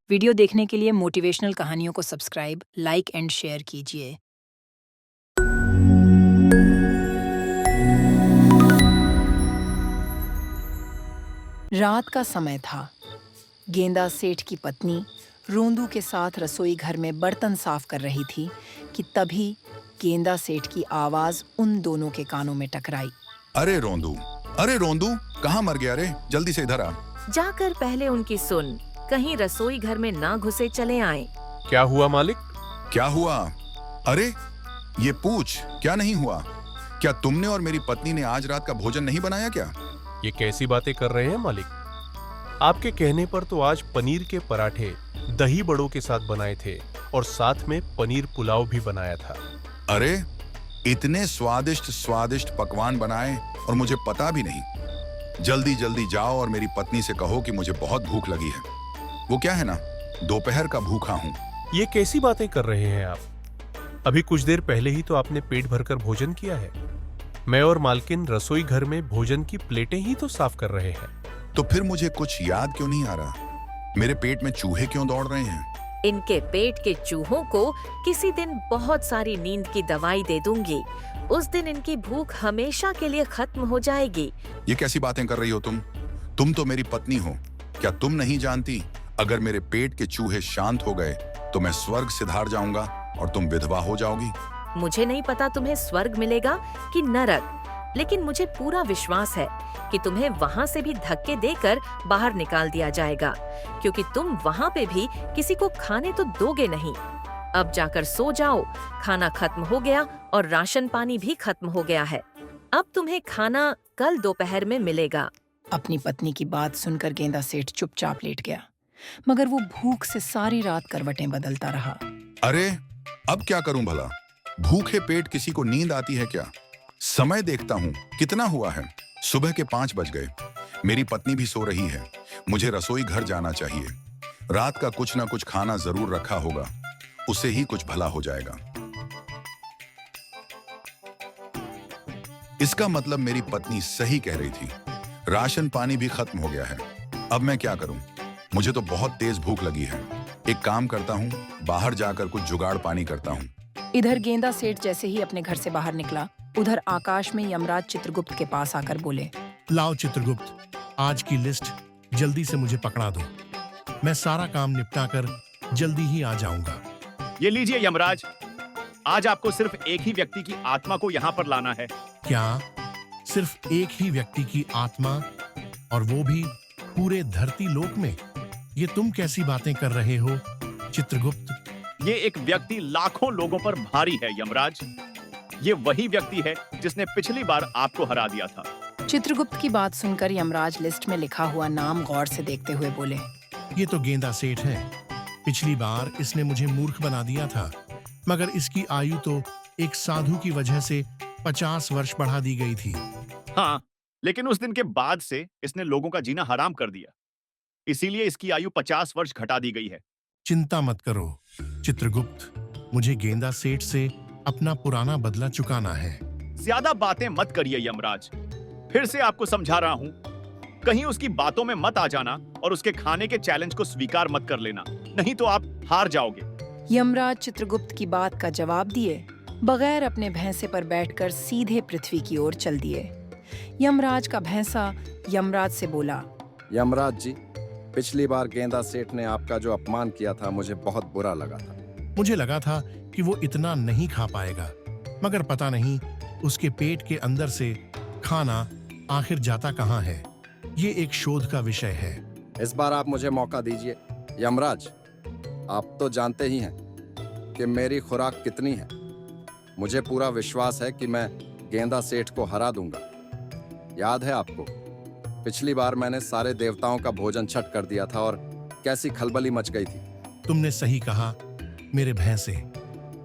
Video देखने के लिए मोटिवेशनल कहानियों को सब्सक्राइब, लाइक एंड शेयर कीजिए। रात का समय था। गेंदा सेठ की पत्नी रोंदू के साथ रसोई घर में बर्तन साफ कर रही थी कि तभी गेंदा सेठ की आवाज उन दोनों के कानों में टकराई। अरे रोंदू, अरे रोंदू, कहाँ मर गया रे? जल्दी से इधर आ। जाकर पहले उनकी सुन, कहीं रसोई घर में ना घुसे चले आए। क्या हुआ मालिक? क्या हुआ? अरे ये पूछ, क्या नहीं हुआ? क्या तुमने और मेरी पत्नी ने आज रात का भोजन नहीं बनाया क्या? ये कैसी बातें कर रहे हैं मालिक? आपके कहने पर तो आज पनीर के पराठे दही बड़ों के साथ बनाए थे और साथ में पनीर पुलाव भी बनाया था। अरे इतने स्वादिष्ट स्वादिष्ट पकवान बनाए और मुझे पता भी नहीं। जल्दी जल्दी जाओ और मेरी पत्नी से कहो कि मुझे बहुत भूख लगी है। वो क्या है ना, दोपहर का भूखा हूँ। ये कैसी बातें कर रहे हैं आप? अभी कुछ देर पहले ही तो आपने पेट भरकर भोजन किया है। मैं और मालकिन रसोई घर में भोजन की प्लेटें ही तो साफ कर रहे हैं। तो फिर मुझे कुछ याद क्यों नहीं आ रहा? मेरे पेट में चूहे क्यों दौड़ रहे हैं? इनके पेट के चूहों को किसी दिन बहुत सारी नींद की दवाई दे दूंगी। उस दिन इनकी भूख हमेशा के लिए खत्म हो जाएगी। ये कैसी बातें कर रही हो तुम? तुम तो मेरी पत्नी हो। क्या तुम नहीं जानती, अगर मेरे पेट के चूहे शांत हो गए तो मैं स्वर्ग सिधार जाऊंगा और तुम विधवा हो जाओगी। मुझे नहीं पता तुम्हें स्वर्ग मिलेगा कि नरक, लेकिन मुझे पूरा विश्वास है कि तुम्हें वहाँ से भी धक्के देकर बाहर निकाल दिया जाएगा, क्योंकि तुम वहाँ पे भी किसी को खाने तो दोगे नहीं। अब जाकर सो जाओ, खाना खत्म हो गया और राशन पानी भी खत्म हो गया है। अब तुम्हें खाना कल दोपहर में मिलेगा। अपनी पत्नी की बात सुनकर गेंदा सेठ चुपचाप लेट गया, मगर वो भूख से सारी रात करवटें बदलता रहा। अरे अब क्या करूं भला? भूखे पेट किसी को नींद आती है क्या? समय देखता हूँ कितना हुआ है। सुबह के 5 बज गए। मेरी पत्नी भी सो रही है। मुझे रसोई घर जाना चाहिए। रात का कुछ ना कुछ खाना जरूर रखा होगा, उसे ही कुछ भला हो जाएगा। इसका मतलब मेरी पत्नी सही कह रही थी। राशन पानी भी खत्म हो गया है। अब मैं क्या करूं? मुझे तो बहुत तेज भूख लगी है। एक काम करता हूं, बाहर जाकर कुछ जुगाड़ पानी करता हूं। इधर गेंदा सेठ जैसे ही अपने घर से बाहर निकला, उधर आकाश में यमराज चित्रगुप्त के पास आकर बोले, लाओ चित्रगुप्त, आज की लिस्ट जल्दी से मुझे पकड़ा दो। मैं सारा काम निपटा कर जल्दी ही आ जाऊंगा। ये लीजिए यमराज, आज आपको सिर्फ एक ही व्यक्ति की आत्मा को यहाँ पर लाना है। क्या सिर्फ एक ही व्यक्ति की आत्मा, और वो भी पूरे धरती लोक में? ये तुम कैसी बातें कर रहे हो चित्रगुप्त? ये एक व्यक्ति लाखों लोगों पर भारी है यमराज। ये वही व्यक्ति है जिसने पिछली बार आपको हरा दिया था। चित्रगुप्त की बात सुनकर यमराज लिस्ट में लिखा हुआ नाम गौर से देखते हुए बोले, ये तो गेंदा सेठ है। पिछली बार इसने मुझे मूर्ख बना दिया था, मगर इसकी आयु तो एक साधु की वजह से 50 वर्ष बढ़ा दी गई थी। हाँ, लेकिन उस दिन के बाद से इसने लोगों का जीना हराम कर दिया, इसीलिए इसकी आयु 50 वर्ष घटा दी गई है। चिंता मत करो चित्रगुप्त, मुझे गेंदा सेठ से अपना पुराना बदला चुकाना है। ज्यादा बातें मत करिए यमराज, फिर से आपको समझा रहा हूँ। कहीं उसकी बातों में मत आ जाना और उसके खाने के चैलेंज को स्वीकार मत कर लेना, नहीं तो आप हार जाओगे। यमराज चित्रगुप्त की बात का जवाब दिए बगैर अपने भैंसे पर बैठकर सीधे पृथ्वी की ओर चल दिए। यमराज का भैंसा यमराज से बोला, यमराज जी, पिछली बार गेंदा सेठ ने आपका जो अपमान किया था मुझे बहुत बुरा लगा था। मुझे लगा था कि वो इतना नहीं खा पाएगा, मगर पता नहीं उसके पेट के अंदर से खाना आखिर जाता कहाँ है। ये एक शोध का विषय है। इस बार आप मुझे मौका दीजिए। यमराज, आप तो जानते ही हैं कि मेरी खुराक कितनी है। मुझे पूरा विश्वास है कि मैं गेंदा सेठ को हरा दूंगा। याद है आपको, पिछली बार मैंने सारे देवताओं का भोजन छट कर दिया था और कैसी खलबली मच गई थी। तुमने सही कहा मेरे भैंसे।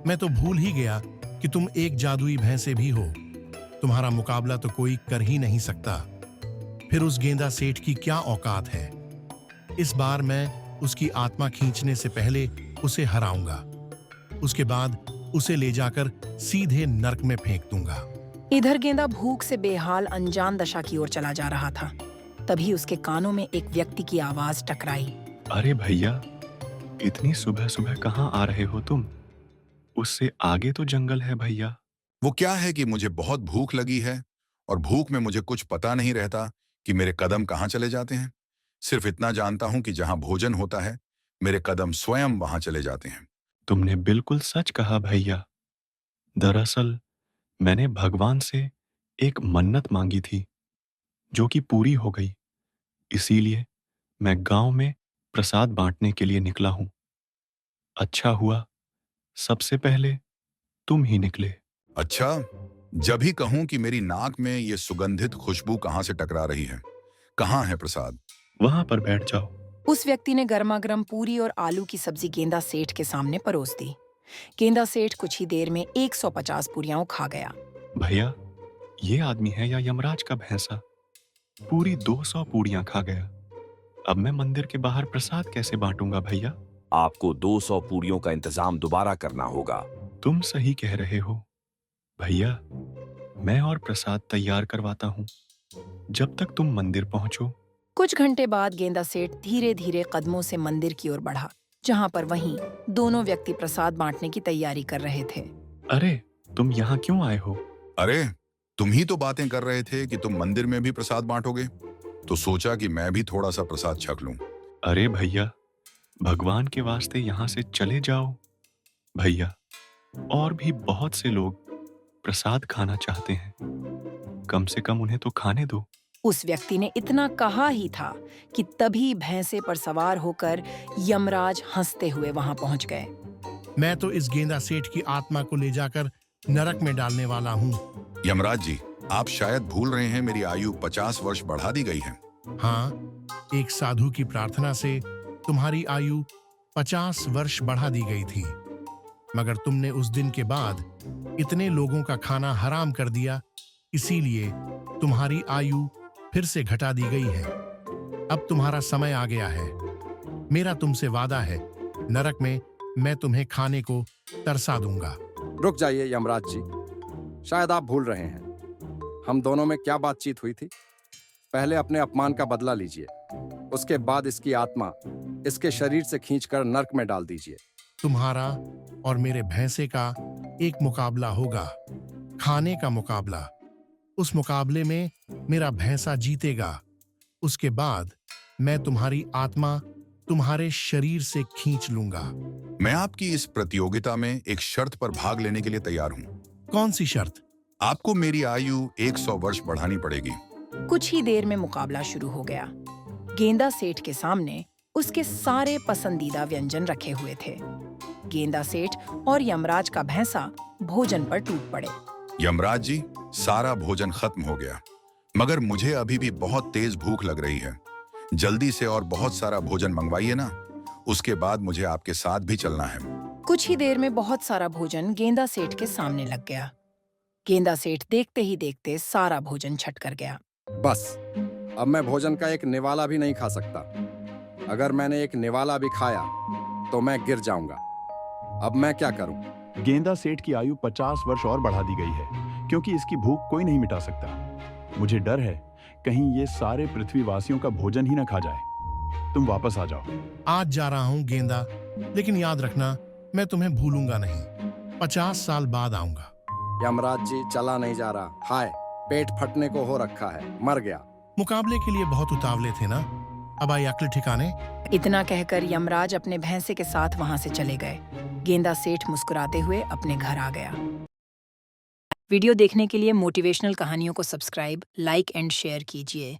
मैं तो भूल ही गया कि तुम एक जादुई भैंसे भी हो। तुम्हारा मुकाबला तो कोई कर ही नहीं सकता। फिर उस गेंदा सेठ की क्या औकात है। इस बार मैं उसकी आत्मा खींचने से पहले उसे हराऊंगा। उसके बाद उसे ले जाकर सीधे नर्क में फेंक दूंगा। इधर गेंदा भूख से बेहाल अनजान दशा की ओर चला जा रहा था। तभी उसके कानों में एक व्यक्ति की आवाज टकराई। अरे भैया, इतनी सुबह सुबह कहाँ आ रहे हो तुम? उससे आगे तो जंगल है भैया। वो क्या है कि मुझे बहुत भूख लगी है और भूख में मुझे कुछ पता नहीं रहता कि मेरे कदम कहाँ चले जाते हैं। सिर्फ इतना जानता हूं कि जहां भोजन होता है मेरे कदम स्वयं वहां चले जाते हैं। तुमने बिल्कुल सच कहा भैया। दरअसल मैंने भगवान से एक मन्नत मांगी थी जो कि पूरी हो गई। इसीलिए मैं गांव में प्रसाद बांटने के लिए निकला हूं। अच्छा हुआ सबसे पहले तुम ही निकले। अच्छा, जब ही कहूं कि मेरी नाक में ये सुगंधित खुशबू कहाँ से टकरा रही है। कहाँ है प्रसाद? वहां पर बैठ जाओ। उस व्यक्ति ने गर्मा-गर्म पूरी और आलू की सब्जी गेंदा सेठ के सामने परोस दी। गेंदा सेठ कुछ ही देर में 150 पूरियां खा गया। भैया, ये आदमी है या यमराज का भैंसा? पूरी 200 पूड़ियां खा गया। अब मैं मंदिर के बाहर प्रसाद कैसे बांटूंगा भैया? आपको 200 पूरियों का इंतजाम दोबारा करना होगा। तुम सही कह रहे हो भैया। मैं और प्रसाद तैयार करवाता हूँ जब तक तुम मंदिर पहुंचो। कुछ घंटे बाद गेंदा सेठ धीरे-धीरे कदमों से मंदिर की ओर बढ़ा, जहां पर वहीं दोनों व्यक्ति प्रसाद बांटने की तैयारी कर रहे थे। अरे, तुम यहाँ क्यों आए हो? अरे, तुम ही तो बातें कर रहे थे कि तुम मंदिर में भी प्रसाद बांटोगे, तो सोचा कि मैं भी थोड़ा सा प्रसाद छक लूं। अरे भैया, भगवान के वास्ते यहाँ से चले जाओ। भैया, और भी बहुत से लोग प्रसाद खाना चाहते हैं। कम से कम उन्हें तो खाने दो। उस व्यक्ति ने इतना कहा ही था कि तभी भैंसे पर सवार होकर यमराज हंसते हुए वहां पहुंच गए। मैं तो इस गेंदा सेठ की आत्मा को ले जाकर नरक में डालने वाला हूँ। यमराज जी, आप शायद भूल रहे हैं मेरी आयु 50 वर्ष बढ़ा दी गई है। हाँ, एक साधु की प्रार्थना से तुम्हारी आयु 50 वर्ष बढ़ा दी गई थी, मगर तुमने उस दिन के बाद इतने लोगों का खाना हराम कर दिया, इसीलिए तुम्हारी आयु फिर से घटा दी गई है। अब तुम्हारा समय आ गया है। मेरा तुमसे वादा है, नरक में मैं तुम्हें खाने को तरसा दूंगा। रुक जाइए यमराज जी, शायद आप भूल रहे हैं हम दोनों में क्या बातचीत हुई थी। पहले अपने अपमान का बदला लीजिए, उसके बाद इसकी आत्मा इसके शरीर से खींचकर नर्क में डाल दीजिए। तुम्हारा और मेरे भैंसे का एक मुकाबला होगा, खाने का मुकाबला। उस मुकाबले में मेरा भैंसा जीतेगा। उसके बाद मैं तुम्हारी आत्मा तुम्हारे शरीर से खींच लूंगा। मैं आपकी इस प्रतियोगिता में एक शर्त पर भाग लेने के लिए तैयार हूँ। कौन सी शर्त? आपको मेरी आयु 100 वर्ष बढ़ानी पड़ेगी। कुछ ही देर में मुकाबला शुरू हो गया। गेंदा सेठ के सामने उसके सारे पसंदीदा व्यंजन रखे हुए थे। गेंदा सेठ और यमराज का भैंसा भोजन पर टूट पड़े। यमराज जी, सारा भोजन खत्म हो गया, मगर मुझे अभी भी बहुत तेज भूख लग रही है। जल्दी से और बहुत सारा भोजन मंगवाइए ना, उसके बाद मुझे आपके साथ भी चलना है। कुछ ही देर में बहुत सारा भोजन गेंदा सेठ के सामने लग गया। गेंदा सेठ देखते ही देखते सारा भोजन छट कर गया। बस, अब मैं भोजन का एक निवाला भी नहीं खा सकता। अगर मैंने एक निवाला भी खाया तो मैं गिर जाऊंगा। अब मैं क्या करूं? गेंदा सेठ की आयु 50 वर्ष और बढ़ा दी गई है, क्योंकि इसकी भूख कोई नहीं मिटा सकता। मुझे डर है कहीं ये सारे पृथ्वीवासियों का भोजन ही न खा जाए। तुम वापस आ जाओ। आज जा रहा हूँ गेंदा, लेकिन याद रखना मैं तुम्हें भूलूंगा नहीं। 50 साल बाद आऊंगा। यमराज जी, चला नहीं जा रहा। हाय, पेट फटने को हो रखा है, मर गया। मुकाबले के लिए बहुत उतावले थे ना? अब आई अक्ल ठिकाने? इतना कहकर यमराज अपने भैंसे के साथ वहां से चले गए। गेंदा सेठ मुस्कुराते हुए अपने घर आ गया। वीडियो देखने के लिए मोटिवेशनल कहानियों को सब्सक्राइब, लाइक एंड शेयर कीजिए।